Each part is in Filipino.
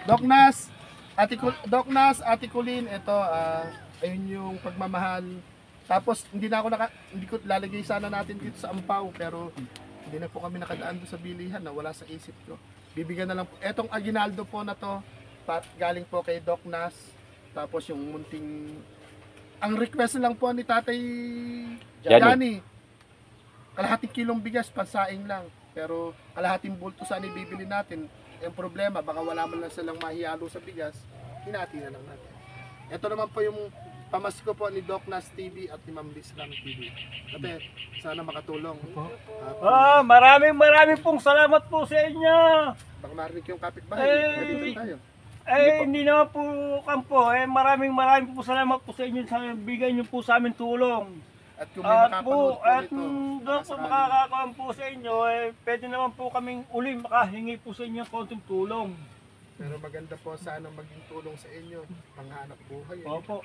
Doc Nas, Ate Colleen, ito, ayun yung pagmamahal. Tapos hindi ko lalagay sana natin dito sa ampaw, pero hindi na po kami nakadaan doon sa bilihan na wala sa isip ko. Bibigyan na lang po. Etong aginaldo po na to, galing po kay Doc Nas. Tapos yung munting, ang request lang po ni Tatay Johnny, kalahating kilong bigas, pansaing lang. Pero kalahating bulto sana ibibili natin. Yung problema, baka wala man lang silang mahihalo sa bigas, hinati na lang natin. Ito naman po yung pamasko po ni Doc Nas TV at ni Ma'am Liz Ram TV. Ate, sana makatulong. Maraming pong salamat po sa inyo. Baka marinig yung kapitbahay. Dito tayo. Hindi naman po kampo. Maraming po salamat po sa inyo sa bigay niyo po sa amin tulong. At kung may makapanood po At nito, doon po makakakuha po sa inyo, pwede naman po kaming uli makahingi po sa inyo ng konting tulong. pero maganda po sana maging tulong sa inyo, panghanap buhay. Opo.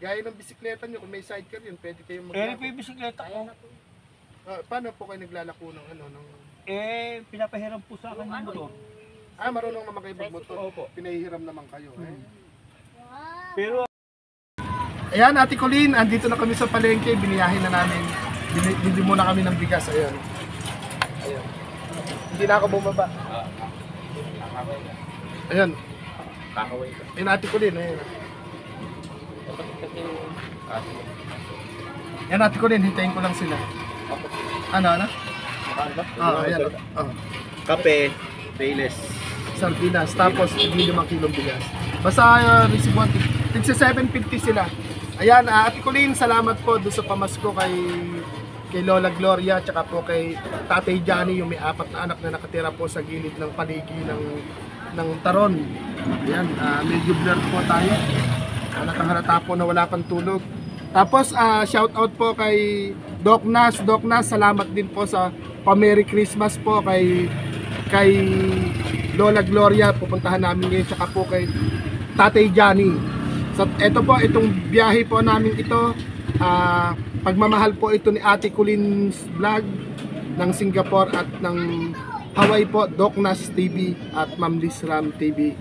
Gaya ng bisikleta nyo, kung may sidecar yun, pwede kayong May bisikleta ko. paano po kayo naglalako ng ano? Pinapahiram po sa akin ng motor. Marunong naman kayo magmotor. Opo. Pinahihiram naman kayo. Pero Ayan, Ate Colleen, andito na kami sa palengke, biniyahin na namin. Bili muna kami ng bigas, ayan. Ayan. Hindi na ako bumaba. Ayan. Ayan, Ate Colleen, ayan. Ayan, Ate Colleen, hintayin ko lang sila. Ano? Ayan. Kape, Payless. Sardinas, tapos 5 kilong bigas. Basta receive one, tigsa 750 sila. Ayan, Ate Colleen, salamat po doon sa pamasko kay Lola Gloria, tsaka po kay Tatay Johnny, yung may 4 na anak na nakatira po sa gilid ng paligi ng Taron. Ayan, medyo blur po tayo. Nakaharata po na wala pang tulog. Tapos, shout out po kay Doc Nas. Doc Nas, salamat din po sa pa-Merry Christmas po kay Lola Gloria, pupuntahan namin ngayon, tsaka po kay Tatay Johnny. So, itong biyahe po namin ito, pagmamahal po ito ni Ate Colleen's Vlog ng Singapore at ng Hawaii po, Doc Nas TV at Ma'am Liz Ram TV.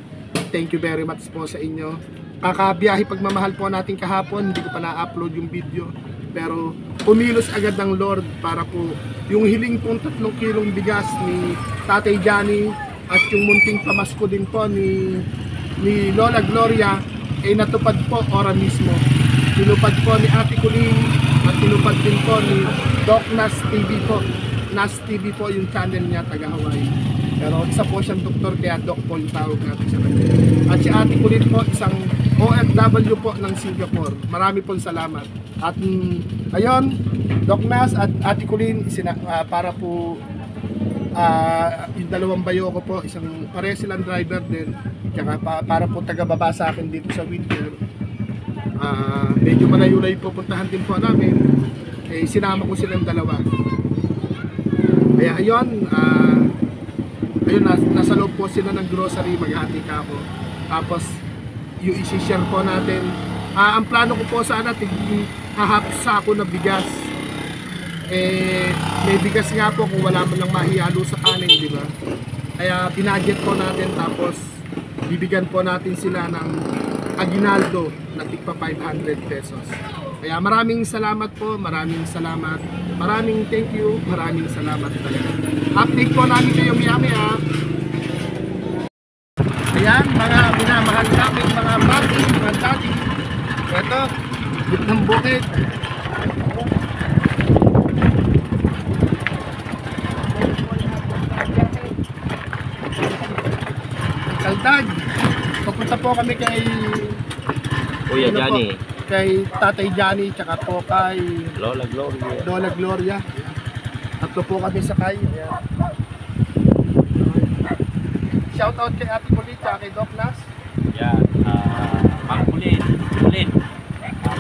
Thank you very much po sa inyo. Kakabiyahe pagmamahal po natin kahapon, hindi ko pa na-upload yung video. Pero pumilos agad ng Lord para po yung hiling pong 3 kilong bigas ni Tatay Johnny at yung munting pamasko din po ni Lola Gloria ay natupad po ora mismo. Tinupad po ni Ate Colleen at tinupad din po ni Doc Nas TV po. Nas TV po yung channel niya, taga Hawaii. Pero isa po siyang doktor, kaya Doc po yung tawag natin sa kanya. At si Ate Colleen po, isang OFW po ng Singapore. Marami pong salamat. At ayun, Doc Nas at Ate Colleen, para po yung dalawang bayo ko po, isang pare silang driver din. Kaya para po taga-baba sa akin dito sa winter. Medyo malayo-layo po puntahan din po namin. Sinama ko silang dalawa. Kaya ayun, nasa loob po sila ng grocery, maghati ka ako. Tapos yung isi-share po natin. Ang plano ko po sana hahapos sako na bigas. May bigas nga po kung wala man lang mahihalo sa kanin, di ba? Kaya binudget po natin, tapos bibigyan po natin sila ng aginaldo na tigpa 500 pesos. Kaya maraming salamat po, maraming salamat. Maraming thank you, maraming salamat talaga. Update po namin kayo maya-maya. Ayan, mga minamahal namin, mga mami, mga daddy. Ito, ng bukid. Kaldag. Papunta po kami kay Kuya Johnny. Kay Tatay Johnny, tsaka po kay Lola Gloria. Tatlo po kami sakay. Ayan. Shout out kay Ate Colleen, tsaka kay Doc Nas. Yan, Ma'am Colleen.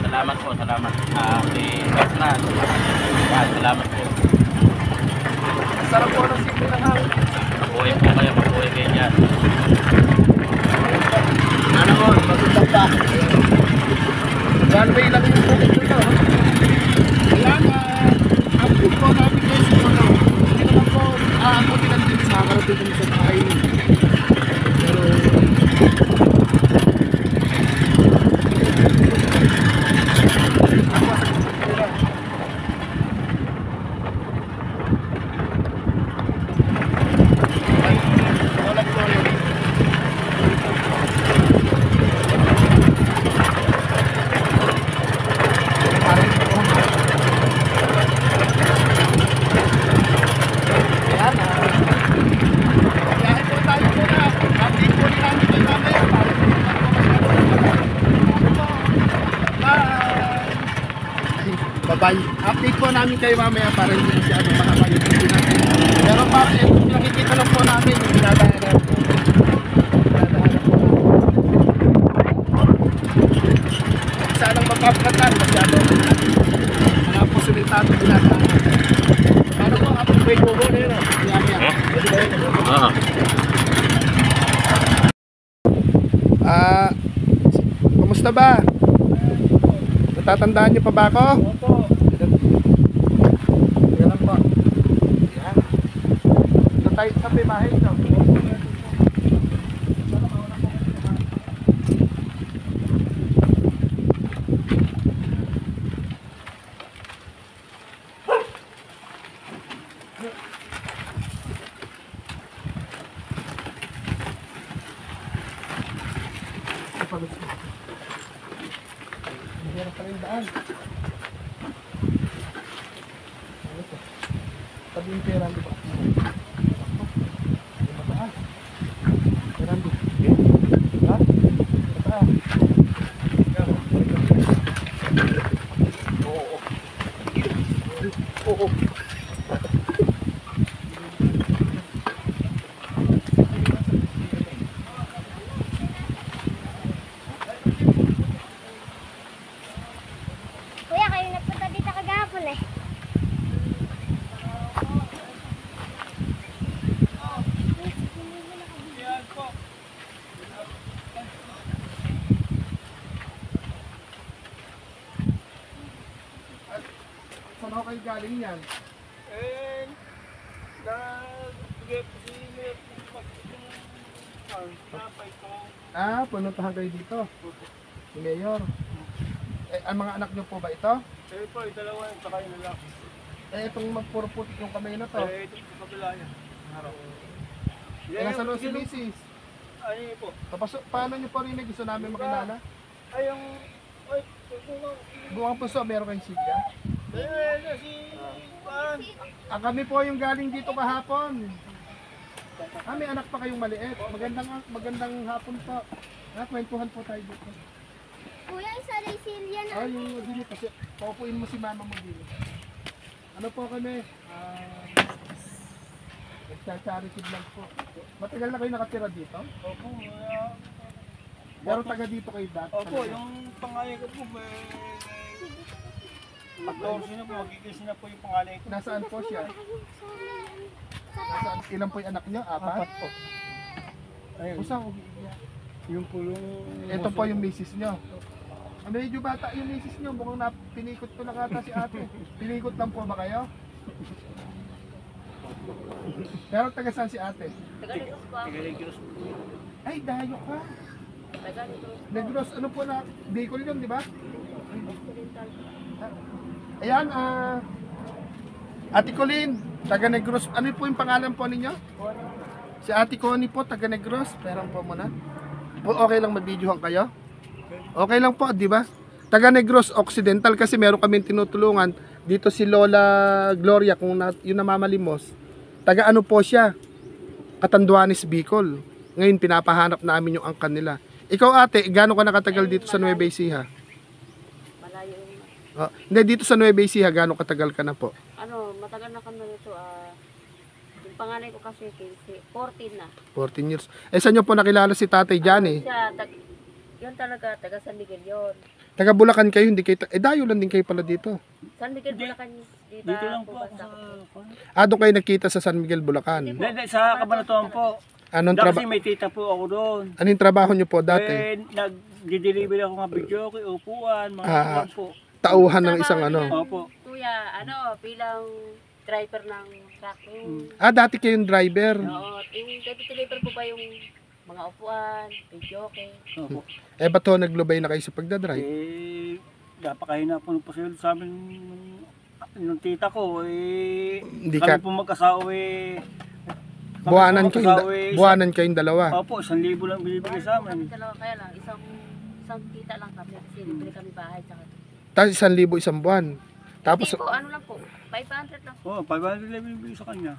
Salamat po, salamat. Kay Doc Nas. Salamat po. Sarap po ng simple ng hangin. Mabuhay po kayo, mabuhay kayo dyan. Ano mo, magandang pa. One way lang yung bukid nito. Ayan, update po namin guys kung ano. Hindi naman po, aamutin ang din sa karating kami sa bahay. Pero Update po namin kayo mamaya para hindi masyado mahaba yung video natin. Pero para nakikita lang po namin yung dinadaanan po. Dinadaanan po namin. Sanang magpapakatan masyado. Wala po sumitado dinadaanan. Paano po? Wait po po na yun. Oo. Kumusta ba? Natatandaan niyo pa ba ako? Opo. Yan lang po. Yan. Ito tayo sa pimahin ito. Meron pa rin daan. Tabi yung pera, di ba? Mataas. Pera, di. Ha? Mataas. Oo. Oo. Kuya, kayo nagpunta dito kagahapon eh. Saan ako kayo galing yan? Eh, bigay po si napay ko. Pununtahan kayo dito. Si Mayor. Ang mga anak niyo po ba ito? Eh po, yung dalawa yung sakay na lang. Itong magpurputik yung kamay na to. Eh, ito sa kabila yan. Nasa loob si Mrs. Ay po. Tapos, paano niyo po rin gusto namin makilala? Ay, yung... Ay, tutungan. Buwang puso, meron kayong sigla? Eh, si... Kami po yung galing dito kahapon. May anak pa kayong maliit. Magandang hapon po. Kwentuhan po tayo dito. Kuya, isa Raycelia na. Yung dito kasi, paupuin mo si mama mo dito. Ano po kami? Nagsa-charity vlog po. Matagal na kayo nakatira dito? Opo, Pero taga dito kayo dati? opo, yung pangalan ko po, may... 14 na po, magiging na po yung pangalan ko. Nasaan po siya? Nasaan? Ilan po yung anak niyo? Apat? po. Ayun, Pusang, yung po yung... ito po yung misis niyo. Medyo bata yung misis niyo. Mukhang pinikot ko na kata si ate. Pinikot lang po ba kayo? Pero taga saan si ate? Tagaligros po. Ay, dayo ka. Negros, ano po na? Bicol yun, di ba? Ayan, Ate Colleen, taga Negros. Ano po yung pangalan po ninyo? Si Ate Connie po, taga Negros. Perang po muna. Okay lang mag-videohan kayo? Okay lang po, di ba? Taga Negros Occidental kasi meron kaming tinutulungan. Dito si Lola Gloria, kung yung namamalimos. Taga ano po siya? Catanduanes, Bicol. Ngayon pinapahanap namin yung angkan nila. Ikaw ate, gaano ka nakatagal dito sa Nueva Ecija? Malayo yun. Hindi, dito sa Nueva Ecija, gaano katagal ka na po? Matagal na kami nito. Yung panganay ko kasi 14 na. 14 years. Saan nyo po nakilala si Tatay Johnny? Yun talaga, taga San Miguel yun. Taga Bulacan kayo, hindi kayo... dayo lang din kayo pala dito. San Miguel, Bulacan. Dito lang po ako sa... Doon kayo nagkita sa San Miguel, Bulacan. Hindi, sa Cabanatuan po. Anong Kasi trabaho? may tita po ako doon. Anong trabaho nyo po dati? Nag-deliver ako ng video, upuan, mga upuan po. Tauhan ng isang ano. Opo. Kuya, bilang driver ng truck. Dati kayong driver. Oo, yung deliver po ba yung mga upuan, video, okay? Opo. Ba't ho naglubay na kayo sa pagdadrive? Napakahina po ng pasahero sa amin ng tita ko. Hindi Kami ka... po magkasawa Buwanan kayong dalawa. Opo, 1,000 lang binibigay sa Kami amin. dalawa, kaya lang, isang kita lang kami. Kasi libre kami bahay. Tsaka, Tapos 1,000 isang buwan. Tapos hindi po, ano lang po, 500 lang. Oo, 500 lang binibigay sa kanya.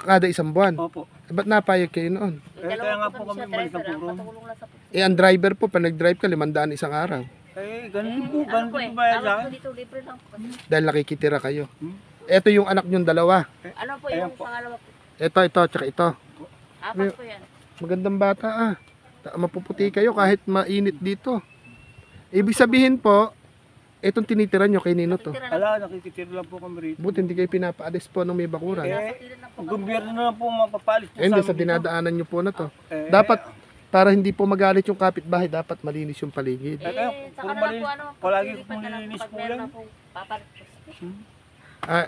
kada isang buwan. Opo. Ba't napayag kayo noon? Kaya nga po kami balik na po ron. patulong lang sa Ang driver po, pag nag-drive ka, 500 isang araw. Ganun po, Ano ganun po eh, po ba yan sa tawag po akin? dito, libre lang po kasi. Dahil nakikitira kayo. Hmm? Ito yung anak nyong dalawa. Ano po Ayan yung po. pangalawa po? Ito, tsaka ito. Apat po yan. Magandang bata ah. Mapuputi kayo kahit mainit dito. Ibig sabihin po, itong tinitira nyo kay Nino to. Titira na Ala, nakikitira lang po kami rito. Buti hindi kayo pinapaalis po ng may bakuran. Napatilan lang po Ang kami. gobyerno na lang po mapapalis po Eh, hindi, amin sa dito. dinadaanan nyo po na to. Eh, Dapat, para hindi po magalit yung kapitbahay, dapat malinis yung paligid. kaya, Saka puro na lang malinis. po ano, Palagi paglilipat kong na lang nilinis pag po meron yan. na pong papalit. Ah,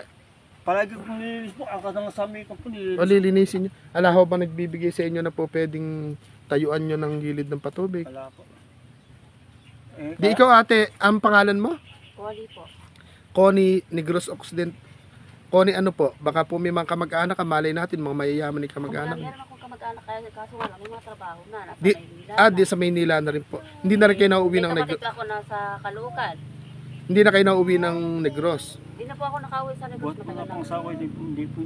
Palagi kong nilinis po, ang kasang sa amin ko po nilinis. o lilinisin nyo. Ala ho ba nagbibigay sa inyo na po pwedeng tayuan nyo ng gilid ng patubig? Wala po. Di ikaw ate, ang pangalan mo? Kuwali po. Connie Negros Occident. Connie ano po? Baka po may mga kamag-anak ka, malay natin, mga mayayaman ni kamag-anak. Meron akong kamag-anak kaya kaso wala may mga trabaho na. Nasa Di, Maynila. di sa Maynila na rin po. Hindi na rin kayo nauwi ng May Negros. kapatid ako nasa Caloocan. Hindi na kayo nauwi ng Negros. Hindi na po ako nakauwi sa Negros Buat po matagal nga na. pang asawa, hindi po.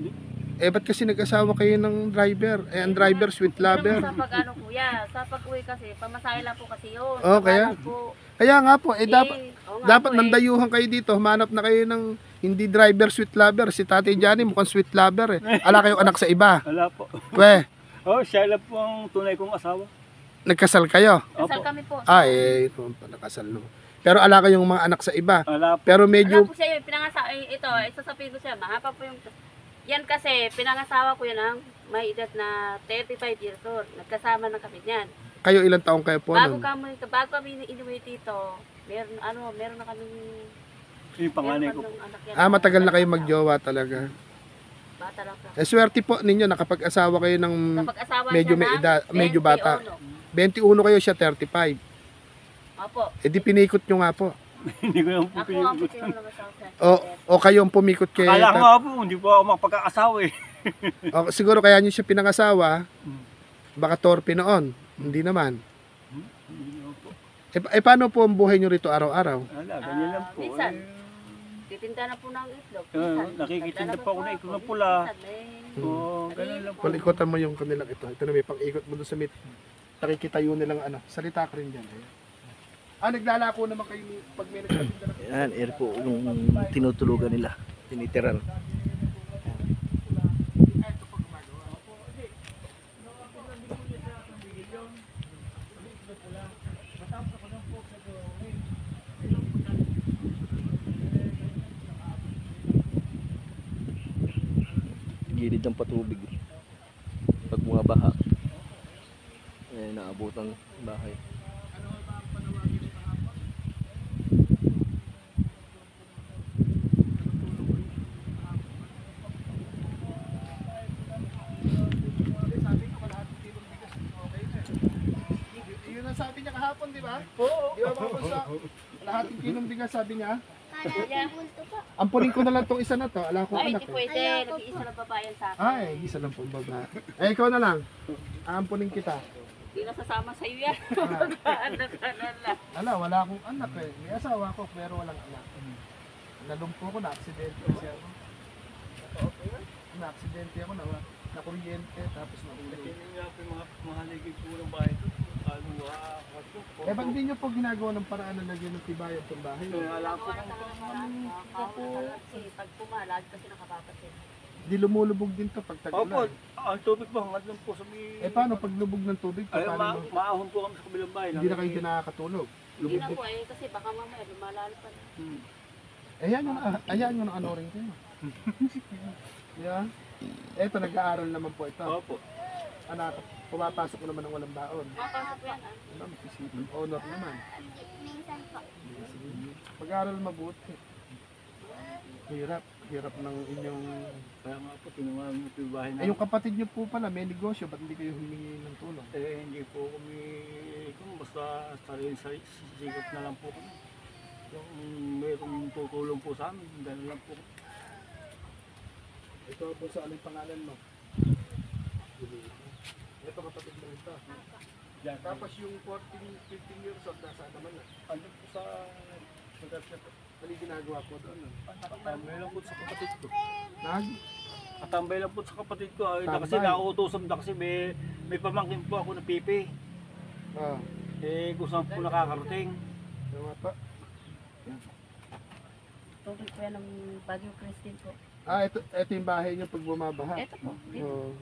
Eh, ba't kasi nag-asawa kayo ng driver? Eh, ang driver, sweet lover. Sa pag ano kuya, sa pag-uwi kasi, pamasahe lang po kasi yun. Oh, kaya? Sa po. Kaya nga po, dapat, Oo nga dapat po nandayuhan kayo dito. Humanap na kayo ng hindi driver, sweet lover. Si Tatay Johnny mukhang sweet lover eh. Ala kayong anak sa iba. Wala po. We, Oh, siya lang po ang tunay kong asawa. nagkasal kayo. Kasal Opo. kami po. Ay, ito pa nakasal no. Pero ala kayong mga anak sa iba. Wala po. Pero Ano medyo, po siya yun, pinangasa, ito, isasabihin ko siya, mahaba po yung, yan kasi, pinangasawa ko yan ang may edad na 35 years old. Nagkasama na kami niyan. kayo ilang taong kayo po Bago nun? kami inuwi dito, meron na kami, Yung panganay ko po. anak yan. Ah, matagal na kayo magjowa talaga. Bata lang po. Eh, swerte po ninyo, nakapag-asawa kayo ng Kapag-asawa medyo siya may ng edad, medyo bata. 21. 21 kayo siya, 35. Opo. Eh di pinikot nyo nga po. Hindi ko lang po Ako ang pinipigod. puti naman sa O kayo ang pumikot kay Kala ko nga po, hindi po ako makapagkakasawa eh. O, siguro kaya nyo siya pinangasawa, baka torpe noon. Hindi naman. Hindi naman po. Eh, paano po ang buhay nyo rito araw-araw? Wala, ganyan lang po. minsan. Eh, Titinda na po ng itlog. nakikitinda Naglalaba pa ako ng po itlog na ako. pula. Minsan, Oo, ganun lang po. Palikotan mo yung kanilang ito. Ito na may pang-ikot mo doon sa mit. Nakikitayo nilang ano. Salita ka rin dyan. Ayan. Ah, naglalako naman kayo pag may nagtatinda na. Yan, air po yung tinutulugan nila, tinitiran. Gilid ng patubig. Pag mga baha, eh, naabutan bahay. Yun ang sabi niya kahapon, di ba? Oo. Di ba mga bunso? Kalahating kilong bigas sabi niya. Kalahating bulto po. Ampunin ko na lang tong isa na to. Ala ko Ay, anak hindi eh. pwede. Nag-iisa lang babayan sa akin. Ay, isa lang po baba. Eh, ikaw na lang. Ampunin kita. Hindi na sasama sa iyo yan. Anak ka na lang. Ala, wala akong anak eh. May asawa ko pero walang anak. Nalumpo ko, na-aksidente kasi ako. Na-aksidente ako, na-kuryente, tapos nahulog. Hindi nga po yung mga mahaligig po ng bahay ko. Ano nga, Eh, ba't hindi nyo po ginagawa ng paraan na lagyan ng tibayan itong bahay? wala po. Kasi pag pumalag kasi nakababasin. Di lumulubog din to pag Opo, tag-ulan. ang tubig po hanggang lang po sa may... Eh, paano pag lubog ng tubig? Ay, Paano maahon po kami sa kabilang bahay. hindi na kayo din nakakatulog? Hindi na po eh, kasi baka mamaya lumalalo pa na. Ayan yung ano rin kayo. Yan. Eto, nag-aaral naman po ito. Opo. Anak, pumapasok ko naman ng walang baon. Mapasok po yan ah. Ano, makisipin. Honor naman. Minsan po. Pag-aaral mabuti. Hirap. Hirap ng inyong... Kaya nga po, tinungan mo po yung bahay Eh, yung kapatid nyo po pala, may negosyo. Ba't hindi kayo humingi ng tulong? Eh, hindi po kami, kung basta sigat na lang po kami. Kung mayroong tutulong po sa amin, gano'n lang po. Ito po sa aling pangalan mo. Ito kapatid mo ito. Diyan, Tapos yung 15 years old, nasaan naman na? ano po sa... Ano yung ginagawa po doon? Katambay lang po sa kapatid ko. Nag? Katambay lang po sa kapatid ko. Ay, Tambay. kasi nauutosan na kasi may pamangkin po ako na pipi. Ah. Eh, kung saan po nakakarating. Ano nga pa? Tubig po yan ng Baguio Christine po. Ito yung bahay niyo pag bumabaha. Ito po. Dito.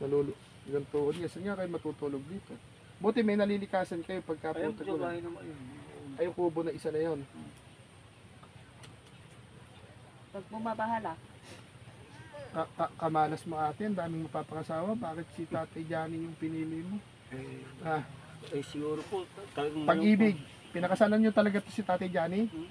Oo. Yung tuhod niya. Saan nga kayo matutulog dito? Buti may nalilikasan kayo pagka Ayun po, tutulan. bahay naman yun. Ay, yung kubo na isa na yon. Pag bumabahala, Kamalas mo ate, ang daming mapapakasawa. Bakit si Tatay Johnny yung pinili mo? Ah, Siguro po, talagang pag-ibig. Pinakasalan niyo talaga to si Tatay Johnny? Hmm.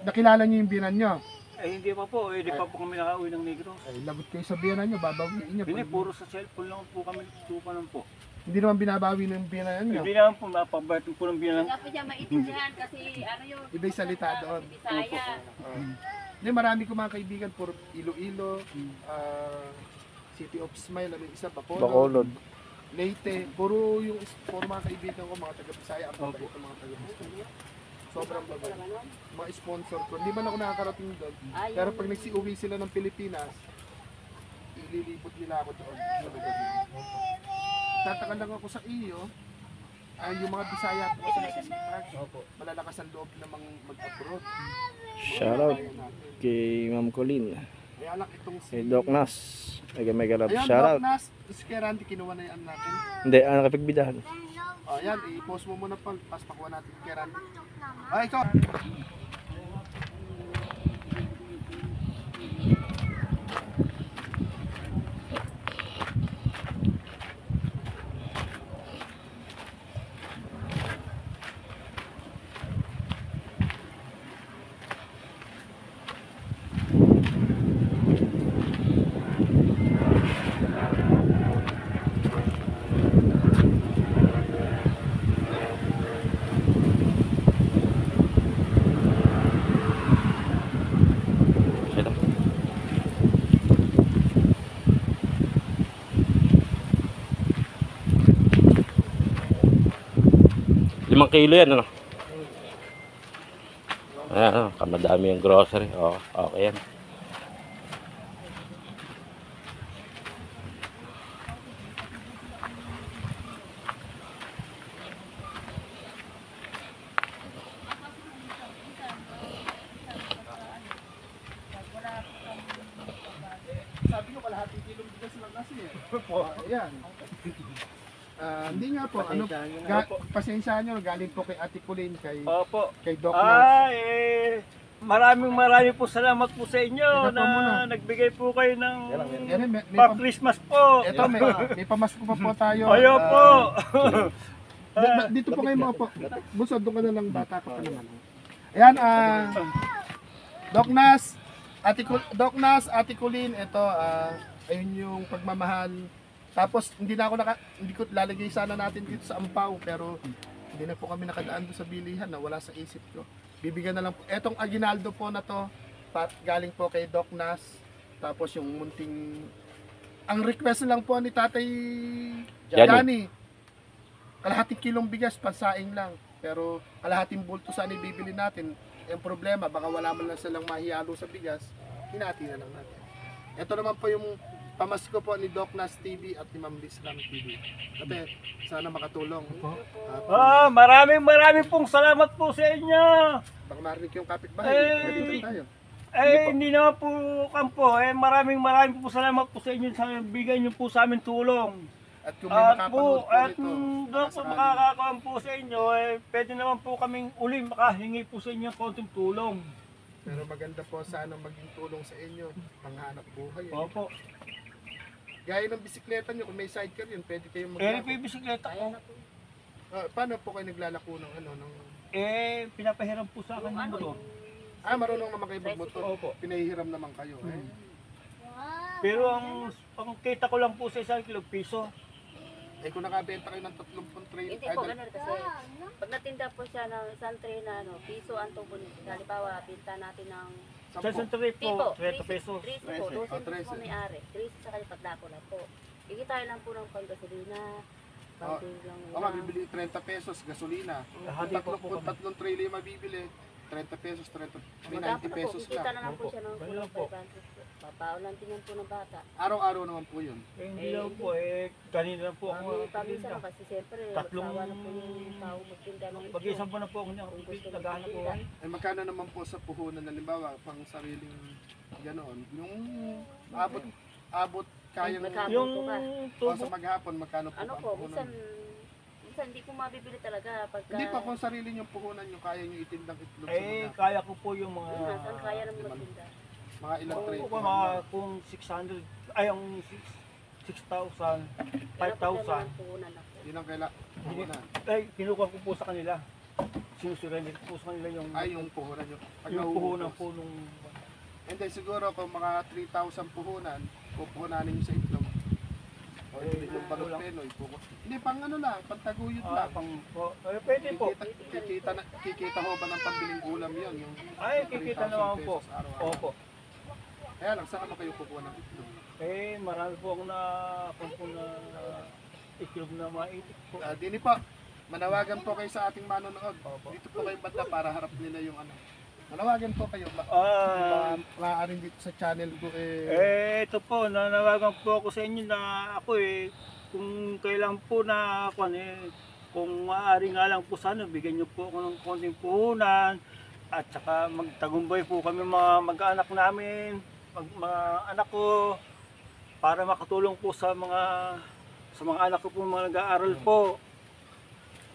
Nakilala niyo yung binan niyo? Hindi pa po, hindi pa po kami nakauwi ng Negros. Ay, lagot kayo sa biyanan niyo, babawiin niyo. Hindi, puro sa cellphone lang po kami tutupan po. Hindi naman binabawi ng biyanan niyo. Hindi naman po mapagbatin po ng bilang. hindi po siya maintindihan kasi ano yun. Iba'y salita doon. Bisaya. Hindi, marami ko mga kaibigan, puro Iloilo, City of Smile, ano yung isa, Bacolod. Leyte, puro mga kaibigan ko, mga taga-Bisaya, ang babait ng mga taga-Bisaya. Sobrang babait. Mga sponsor ko, hindi man ako nakakarating doon. Pero pag nagsiuwi sila ng Pilipinas, ililipot nila ako doon. Sa lugar nila. Tataka lang ako sa iyo, yung mga Bisaya po kasi nasisipag, malalakas ang loob namang mag-abroad. Shoutout kay Ma'am Colleen. Kaya lang itong si... Kay Doc Nas. Mega love. Ayan, Shoutout. Doc Nas, si kay Randy, kinuha na yan natin. Hindi, nakapagbidahan. O, yan, i-post mo muna pa, pas pakuha natin kay Randy. Ay, ikaw! Ito. Limang kilo yan, ano? Ayan, kamadami yung grocery. Oo, okay yan. Sabi ko, kalahati kilong bigas lang kasi eh. Ayan. Hindi nga po, pasensya nyo, galing po kay Ate Colleen, Opo. kay Doc Nas. Maraming po salamat po sa inyo Ito po na muna. nagbigay po kayo ng Yan, may pa-Christmas po. Ito, may pamasko pa po tayo. Ayaw po. Dito po kayo mga po. Buso, doon ka na lang, bata ka pa naman. Ayan, Doc Nas, Ate Colleen, ito, ayun yung pagmamahal. Tapos, hindi ko lalagay sana natin dito sa Ampaw, pero hindi na po kami nakadaan doon sa bilihan na wala sa isip ko. Bibigyan na lang po. Etong aginaldo po na to, galing po kay Doc Nas. Tapos yung munting, ang request lang po ni Tatay Johnny, kalahating kilong bigas, pansaing lang. Pero kalahating bulto sana ibibili natin. Yung problema, baka wala man lang silang mahihalo sa bigas, hinati na lang natin. Ito naman po yung pamasko po ni Doc Nas TV at ni Ma'am Liz Lam TV. Ate, sana makatulong. Maraming pong salamat po sa inyo. Baka marinig yung kapitbahay. Dito tayo. Hindi naman po kampo. Maraming po salamat po sa inyo sa bigay niyo po sa amin tulong. At kung may makapanood po At ito, doon po makakakuha po sa inyo, pwede naman po kaming uli makahingi po sa inyo ng konting tulong. pero maganda po sana maging tulong sa inyo, panghanap buhay. Opo. Gaya ng bisikleta nyo, kung may sidecar yun, pwede kayong Po maglako. yung bisikleta ko. Paano po kayo naglalako ng ano? Pinapahiram po sa akin yung motor. Marunong naman kayo magmotor. Opo. Pinahihiram naman kayo. Pero ang kita ko lang po sa isang kilo piso. Kung nakabenta kayo ng 30 trailer, Hindi po, ganun kasi. Pag natinda po siya ng isang tray na piso ang tubo nito. Halimbawa, pinta natin ng Sa isang tray po, 30 pesos. 13 po, 12 po 13. po may-ari. 13 sa kanya paglako lang po. Ikitayo lang po ng panggasolina. Pangbil lang mabibili 30 pesos gasolina. Hati po po Kung kami. 3 trailer mabibili, 30 pesos, may 90 pesos Kita lang. na lang po siya ng Ganun lang po. 500 po. Papaulan din yan po ng bata. Araw-araw naman po yun. Hindi lang po kanina lang po ako Pabisa nagtitinda. kasi siyempre, Tatlong- asawa na po yung tao magtinda ng ito. Mag-isang po na po ako niya. Naghahanap po ako. Ay magkano naman po sa puhunan, halimbawa, pang sariling ganoon. Yung abot kayang Magkano Yung po ba? o tubo. sa maghapon, magkano po Ano ang po, puhunan? minsan hindi ko mabibili talaga pagka... Hindi pa kung sarili yung puhunan nyo, kaya nyo itindang itlog sa Eh, maghapon. kaya ko po yung mga... Yun nga, saan kaya naman magtinda? Mga ilang tray. Oo, mga kung 600, ay ang 6,000, 5,000. Puhunan ako. Yun ang kailangan. Puhunan. Ay, kinukuha ko po sa kanila. Sinusurrender ko po sa kanila yung, Ay, yung puhunan nyo. Pag yung nahuhubos. puhunan po nung... Hindi, siguro kung mga 3,000 puhunan, pupuhunanin nyo sa itlog. O hindi yung balot penoy. Hindi, pang ano lang, pantaguyod lang. pang, pwede po. Kikita ho ba ng pambiling ulam yun? Yung Ay, kikita 3,000 naman po. pesos araw-araw. Opo. Kaya lang, saan naman kayo kukuha ng itlog? Eh, marami po akong na itlog na maitik po. Dini po, manawagan po kayo sa ating manonood. Opo. Dito po kayo banda para harap nila yung ano. Manawagan po kayo. Maaaring dito sa channel ko Ito po, nanawagan po ako sa inyo na ako kung kailan po na ako kung maaari nga lang po sana, bigyan niyo po ako ng konting puhunan at saka magtagumpay po kami mga mag-anak namin, mga anak ko para makatulong po sa mga anak ko po mga nag-aaral po.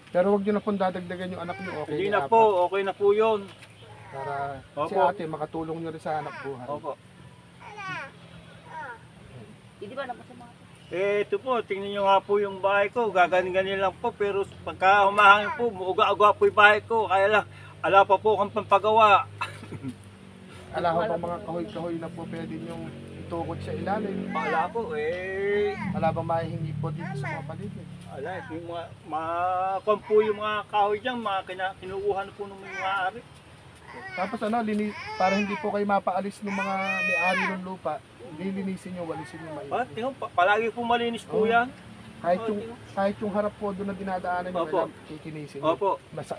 Pero wag niyo na pong dadagdagan yung anak niyo. Okay Hindi na na po, okay na po 'yon. Para si Opo. ate makatulong niyo rin sa anak buhay. Opo. Hindi ba naman sa mga... Ito po, tingnan nyo nga po yung bahay ko. Gaganin-ganin lang po. Pero pagka humahangin po, muuga-uga po yung bahay ko. Kaya lang, ala pa po kang pampagawa. Ala ho ba mga kahoy-kahoy na po pwede niyong itukod sa ilalim? Ala po, Ala ba mahihingi po dito sa mga paligid? ala, yung mga po yung mga kahoy dyan, kinukuha na po ng mga ari. Tapos ano, para hindi po kayo mapaalis ng mga may-ari ng lupa, lilinisin nyo, walisin nyo Ah, maigi. tingnan, palagi po malinis po Oo. yan. Kahit yung harap po doon na dinadaanan nyo, Opo. kailangan kikinisin nyo. Opo.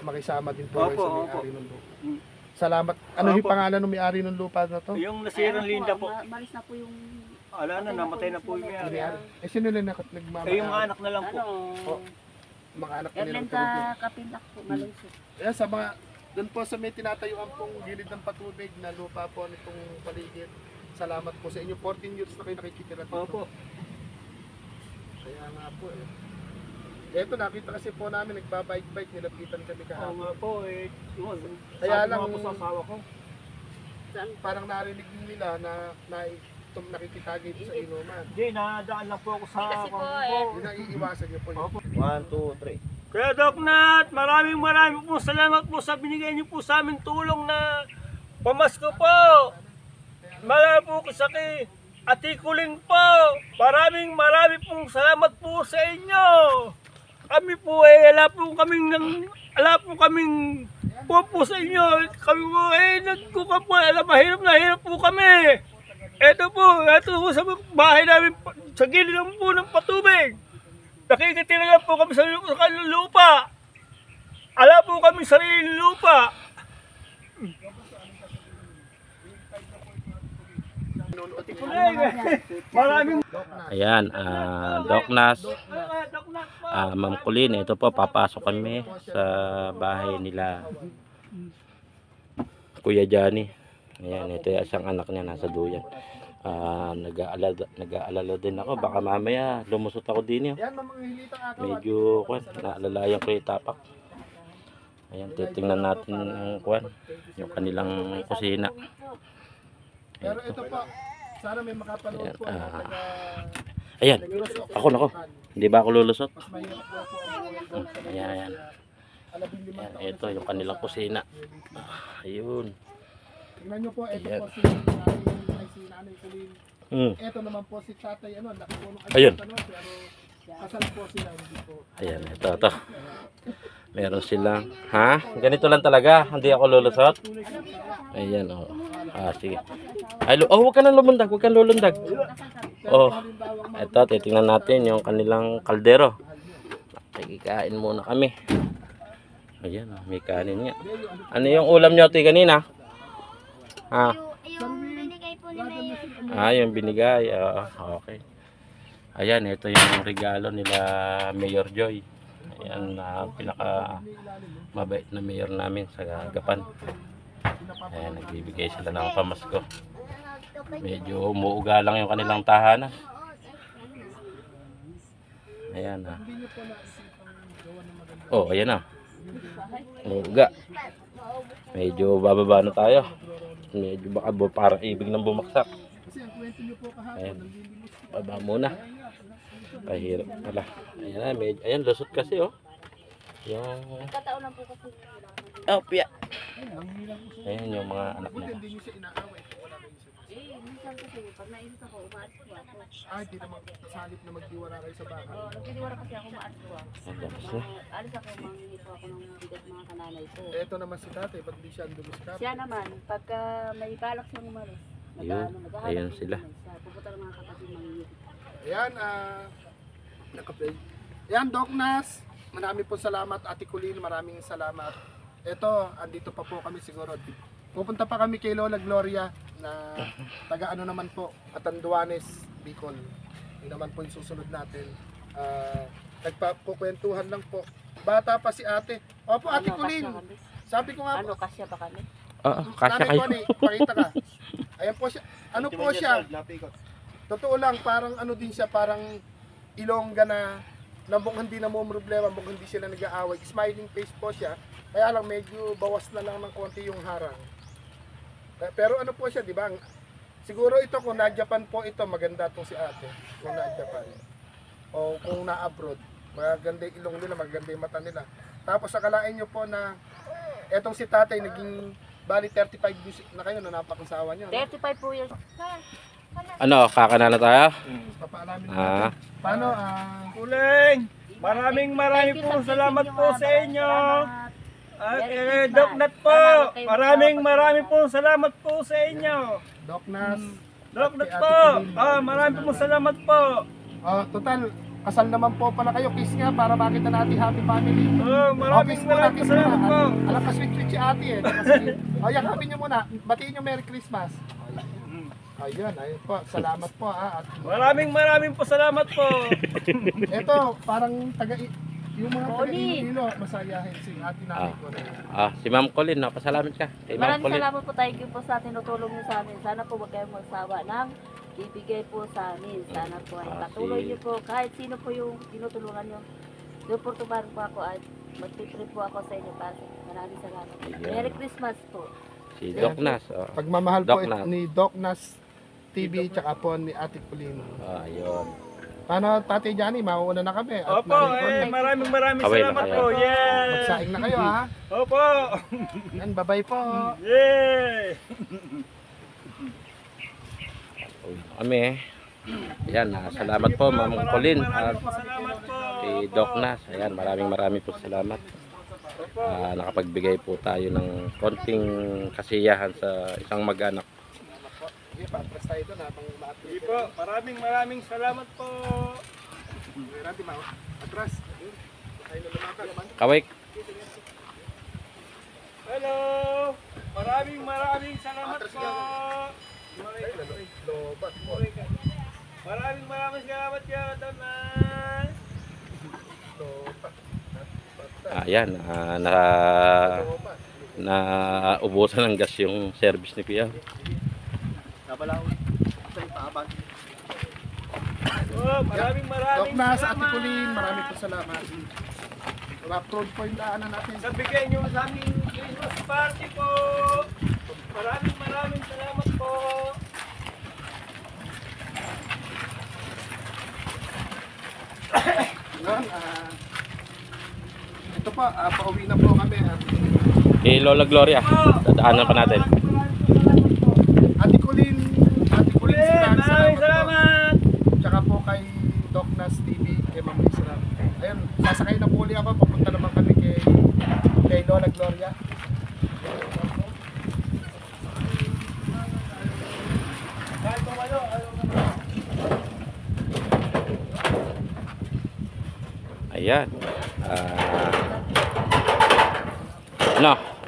Makisama din po Opo, kayo sa opo. may-ari ng lupa. Mm. Salamat. Ano yung Opo. pangalan ng may-ari ng lupa na to? Yung nasirang linda po. Malis na po yung... Ala na, namatay na po yung may-ari. May-ari. Sino nila nagmamayari? Eh, yung mga anak na lang po. Mga anak nila ng Erlenta Kapindak po, malusot. Kaya sa mga, doon po sa may tinatayuan pong gilid ng patubig na lupa po nitong paligid. Salamat po sa inyo. 14 years na kayo nakikitira dito. Opo. Kaya nga po Eto, nakita kasi po namin, nagbabike-bike, nilapitan kami Oo kahapon. nga po, yun. Kaya Sabi lang- nga po sa asawa ko. Parang narinig nila na nakikitagay sa inuman. Hindi, nadaan lang po ako sa... Kasi po, Yun ang iiwasan niyo po. Opo. 1, 2, 3. Kaya Doc Nat, maraming po salamat po sa binigay niyo po sa aming tulong na pamasko po. Marami po kasaki. Atikuling po. Maraming pong salamat po sa inyo. Kami po wala po kaming po sa inyo. Kami po nagkuka po, mahirap na hirap po kami. Ito po sa bahay namin sa gilid lang po ng patubig. Nakikitira po kami sa kanilang lupa. Ala po kami sariling lupa. Maraming Ayan, Doc Nas, Ma'am Colleen, ito po, papasok kami sa bahay nila Kuya Johnny. Ayan, ito yung isang anak niya, nasa duyan. Nag-aalala din ako, baka mamaya lumusot ako din yun. Yan, mamangihilita ako. Medyo, naalalayan ko yung tapak. Ayan, titingnan natin yung yung kanilang kusina. Pero ito po, sana may makapanood Ayan, po. na taga- Ayan, ako. Hindi ba ako lulusot? Mas mahirap po ako ang buhay doon sa Ayan, ayan. Alabing limang Ayan, taon ito na yung kanilang kusina. Ayun. Tingnan nyo po, ito Ayan. po si Nanay Colleen. Hmm. Ito naman po si Tatay, laki po nung Ayun. pero kasal po sila, hindi po. Ayan, ito. Meron silang, ha? Ganito lang talaga, hindi ako lulusot. Ayan, oh. Sige. Ay, huwag ka nang lumundag, huwag kang lulundag. Oh, ito, titingnan natin yung kanilang kaldero. Kikain muna kami. Ayan, may kanin nga. Ano yung ulam nyo, ate, kanina? Ha? Yung binigay po ni Mayor Yung binigay. Okay. Ayan, ito yung regalo nila Mayor Joy. Ayan, pinaka mabait na mayor namin sa Gapan. Ayan, nagbibigay sila ng pamasko. Medyo umuuga lang yung kanilang tahanan. Ayan ayan na. Umuuga. Medyo bababa na tayo. Medyo baka parang ibig nang bumaksak. Ayan. Baba muna. Pahirap pala. Ayan, medyo, ayan, lusot kasi Yung Kataon lang po kasi. pia. Ayan yung mga anak nila. Hindi niyo siya inaaway kung wala kayo siya. Minsan kasi, pag nainis ako, umaalis ko ako. Di naman salit na magdiwara kayo sa bahay. Nagtitiwara kasi ako, umaalis ko ako. Ang labas na. Alis ako, mangingi po ako ng bigat mga kananay ko. Ito naman si tatay, ba't di siya ang dumiskap? Siya naman, pagka may balak siyang umalis, Ayun, ayun sila. Pupunta ng mga kapatid mangingi. Ayan, Ayan, Doc Nas, marami po salamat. Ate Colleen, maraming salamat. Ito, andito pa po kami siguro. Pupunta pa kami kay Lola Gloria na taga ano naman po, Catanduanes, Bicol. Yun naman po yung susunod natin. Nagpapukwentuhan lang po. Bata pa si ate. Opo, Ate Colleen. Sabi ko nga po, Kasya ba kami? Kasya Nanay kayo. Connie, pakita ka. Ayan po siya. Ano po siya? Totoo lang, parang ano din siya, parang Ilongga na nabong hindi na mo problema, nabong hindi sila nag-aaway. Smiling face po siya. Kaya lang medyo bawas na lang ng konti yung harang. Pero ano po siya, di ba? Siguro ito kung na-Japan po ito, maganda to si ate. Kung na-Japan. O kung na-abroad. Maganda yung ilong nila, maganda yung mata nila. Tapos akalain nyo po na etong si tatay naging bali 35 na kayo na napakasawa niya. 35 po years. Ano, kakana na tayo? Papaalamin natin. Paano? Kuling, maraming po salamat po sa inyo. At Doc Nat po, maraming po salamat po sa inyo. Doc Nas. Doc Nat po, maraming po salamat po. Total, kasal naman po pala kayo. Kiss nga para makita natin happy family. Maraming salamat po. Alam ka sweet si ate eh. Yakapin nyo muna. Batiin nyo Merry Christmas. Ayun po. Salamat po At Maraming po salamat po. ito, parang yung mga taga-Iloilo, masayahin si ate namin ko na. Si Ma'am Colleen, napasalamat ka. Kay Ma'am Maraming Colleen. salamat po, thank you po sa tinutulong niyo sa amin. Sana po wag kayong magsawa ng ibigay po sa amin. Sana po ay patuloy niyo po kahit sino po yung tinutulungan niyo. Suportuhan po ako at magtitrip po ako sa inyo para maraming salamat. Merry Christmas po. Si Doc Nas. Pagmamahal Doc po Nas. ni Doc Nas TV tsaka po ni Ate Colleen. Ayun. Paano Tatay Johnny, mauuna na kami. At Opo, Nanay Connie, maraming Kaway na salamat kayo. po. Yes. magsaing na kayo ha. Opo. Yan, bye-bye po. Yay. Uwi na kami. Ayan, salamat po Ma'am Colleen at Salamat po. si Doc Nas. Ayan, maraming po salamat. Nakapagbigay po tayo ng konting kasiyahan sa isang mag-anak. Sige, patras tayo doon habang ma-update. Sige po, maraming salamat po. Randy, atras. Tayo na lumakad. Kaway. Hello. Maraming salamat po. Lobat po. Maraming salamat kayo, Donas. Lobat. Ayan, ubusan ng gas yung service ni Kuya. Maraming Doc Nas, Ate salamat. Colleen, marami po salamat. Road po yung daanan natin. Sa bigay nyo sa aming Christmas party po. Maraming salamat po. Ngayon, ito po, pauwi na po kami. Kay Lola Gloria, dadaanan pa natin. Ate Colleen, Maraming salamat. Tsaka po kay Doc Nas TV, kay Ma'am Lisa. Ayun, sasakay na po ulit ako. Papunta naman kami kay Lola Gloria. Ayan.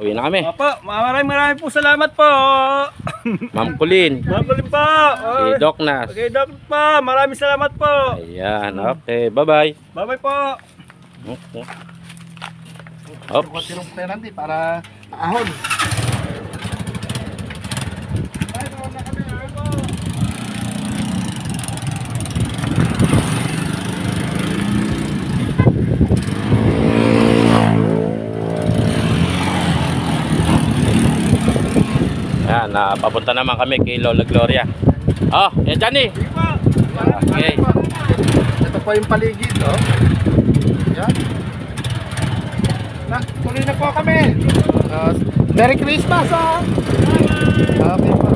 Uwi na kami. Opo, maraming po salamat po. Ma'am Colleen, Makulit po. si Doc Nas. Okay, Doc po. Maraming salamat po. Ayan, okay. Bye-bye. Bye-bye po. Okay. Oops. Oops. Konti ng penalty para ahon. Ayan, papunta naman kami kay Lola Gloria. Oh, yan Johnny. Okay. Ito po yung paligid, oh. Yan. Tuloy na po kami. Merry Christmas, oh. Okay po.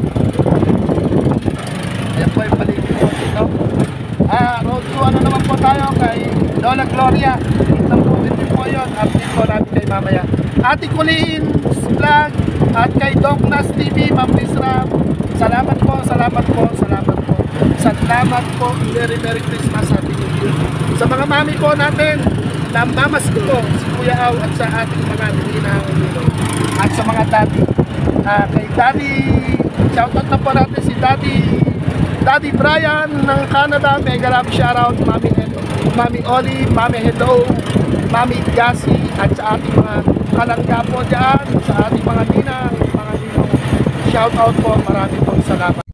Yan po yung paligid po dito. Road to ano naman po tayo kay Lola Gloria. Ito po yun. Update po natin kay mamaya. Ate Colin's Vlog at kay Doc Nas TV, Ma'am Rizra. Salamat po, salamat po, salamat po. Salamat po. Very Christmas Happy New Year. Sa mga mami po natin, na mamas ko po, si Kuya Au at sa ating mga ninang dito. At sa mga daddy. Kay Daddy, shoutout na po natin si Daddy Brian ng Canada. Mega love shoutout, Mami Oli, Mami Hello, Mami Yasi, at sa ating mga kalangga po dyan, sa ating mga ninang, shoutout po, marami pong salamat.